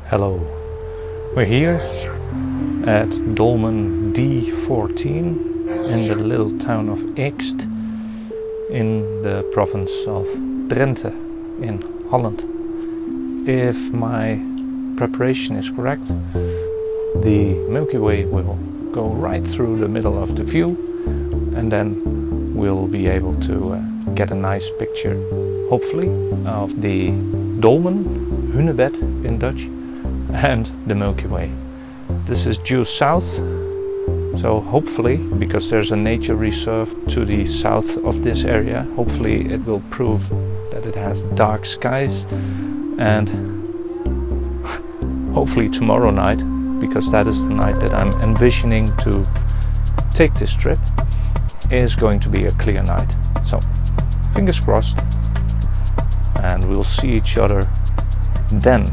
Hello, we're here at Dolmen D14 in the little town of Eekst in the province of Drenthe in Holland. If my preparation is correct, the Milky Way will go right through the middle of the view, and then we'll be able to get a nice picture, hopefully, of the Dolmen, Hunebed in Dutch, and the Milky Way. This is due south, so hopefully, because there's a nature reserve to the south of this area, hopefully it will prove that it has dark skies, and hopefully tomorrow night, because that is the night that I'm envisioning to take this trip, is going to be a clear night. So fingers crossed, and we'll see each other then.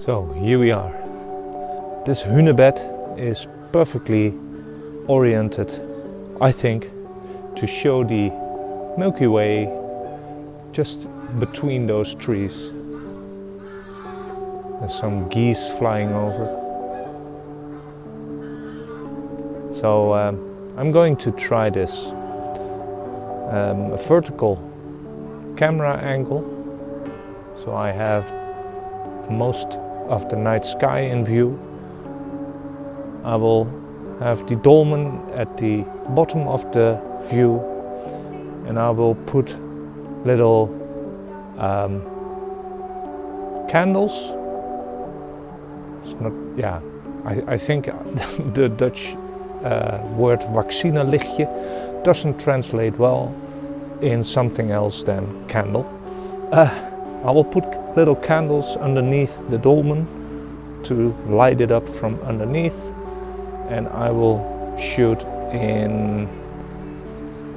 So here we are. This Hunebed is perfectly oriented, I think, to show the Milky Way just between those trees. There's some geese flying over. So I'm going to try this. A vertical camera angle, so I have most of the night sky in view. I will have the dolmen at the bottom of the view, and I will put little candles. It's not, yeah, I think the Dutch word vaccinelichtje doesn't translate well in something else than candle. I will put little candles underneath the dolmen to light it up from underneath, and I will shoot in,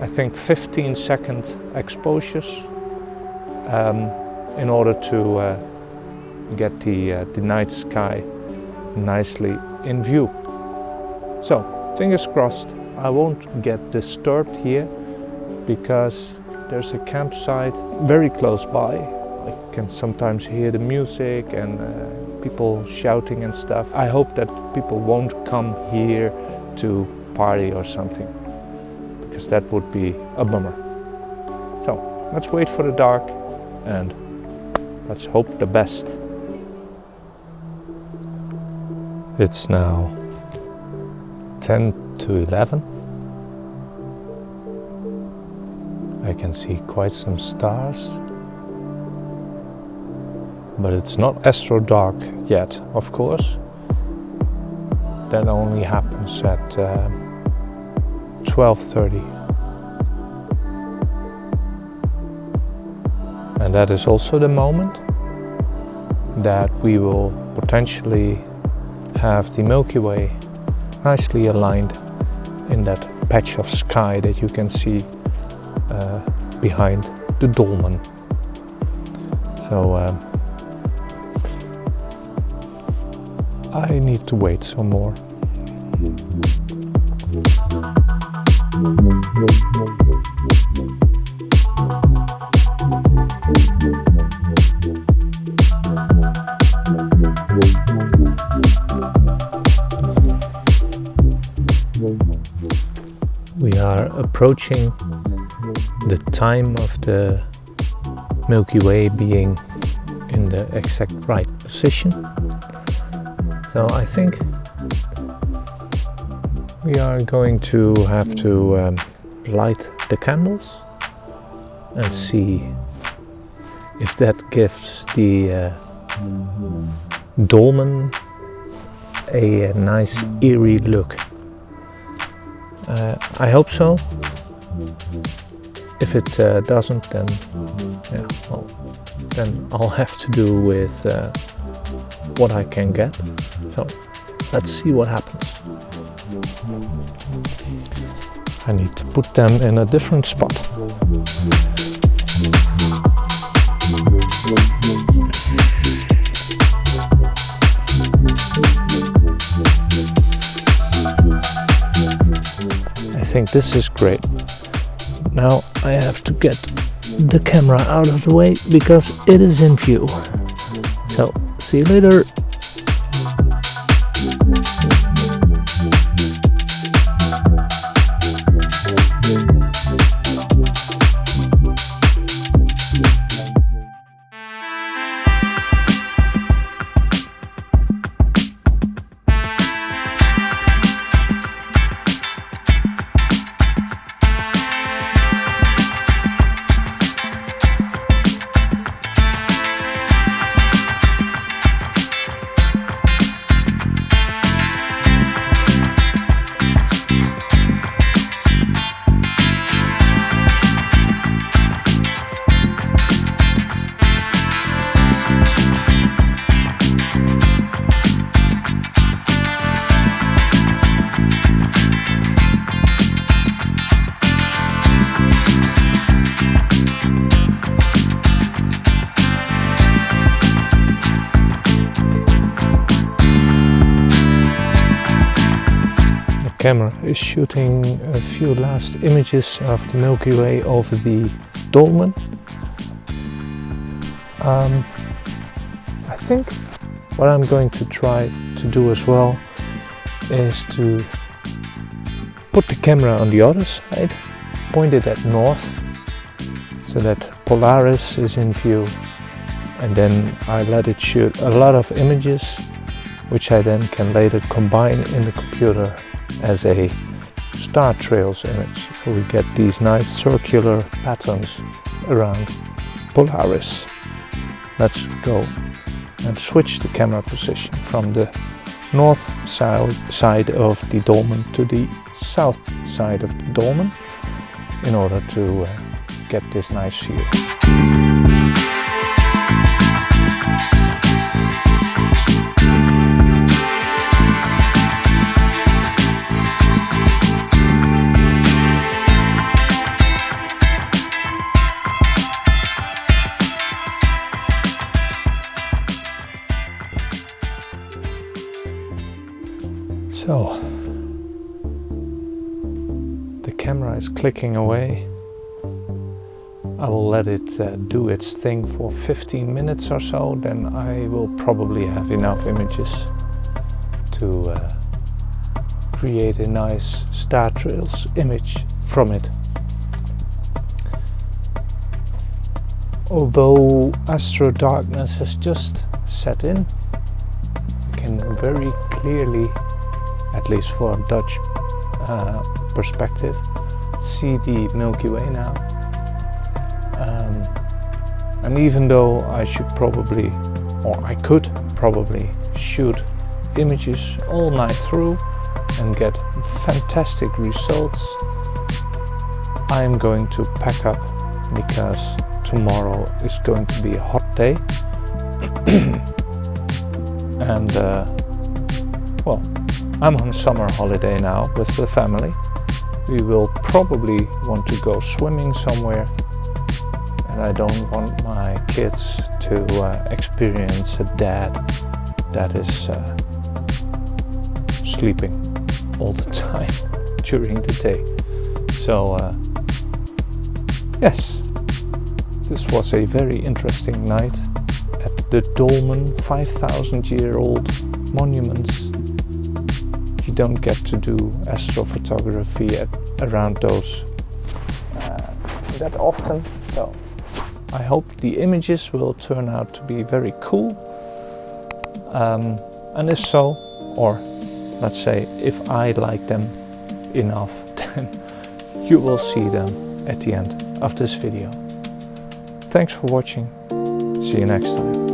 I think, 15-second exposures in order to get the night sky nicely in view. So fingers crossed I won't get disturbed here, because there's a campsite very close by. I can sometimes hear the music and people shouting and stuff. I hope that people won't come here to party or something, because that would be a bummer. So let's wait for the dark and let's hope the best. It's now 10 to 11. I can see quite some stars. But it's not astro dark yet, of course. That only happens at 12:30. And that is also the moment that we will potentially have the Milky Way nicely aligned in that patch of sky that you can see behind the dolmen. So I need to wait some more. We are approaching the time of the Milky Way being in the exact right position. So I think we are going to have to light the candles and see if that gives the dolmen a nice eerie look. I hope so. If it doesn't, then yeah, well, then I'll have to do with what I can get. So Let's see what happens. I need to put them in a different spot. I think this is great. Now I have to get the camera out of the way because it is in view. So, see you later. Camera is shooting a few last images of the Milky Way over the Dolmen. I think what I'm going to try to do as well is to put the camera on the other side, point it at north so that Polaris is in view, and then I let it shoot a lot of images which I then can later combine in the computer as a star trails image, so we get these nice circular patterns around Polaris. Let's go and switch the camera position from the north side of the Dolmen to the south side of the Dolmen in order to get this nice view. So, the camera is clicking away. I will let it do its thing for 15 minutes or so, then I will probably have enough images to create a nice star trails image from it. Although astro darkness has just set in, you can very clearly, at least for a Dutch perspective, see the Milky Way now. And even though I should probably, or I could probably shoot images all night through and get fantastic results, I'm going to pack up because tomorrow is going to be a hot day. And well, I'm on a summer holiday now with the family. We will probably want to go swimming somewhere, and I don't want my kids to experience a dad that is sleeping all the time during the day. So yes, this was a very interesting night at the Dolmen, 5,000-year-old monuments. You don't get to do astrophotography around those that often, so I hope the images will turn out to be very cool, and if so, or let's say if I like them enough, then you will see them at the end of this video. Thanks for watching, see you next time.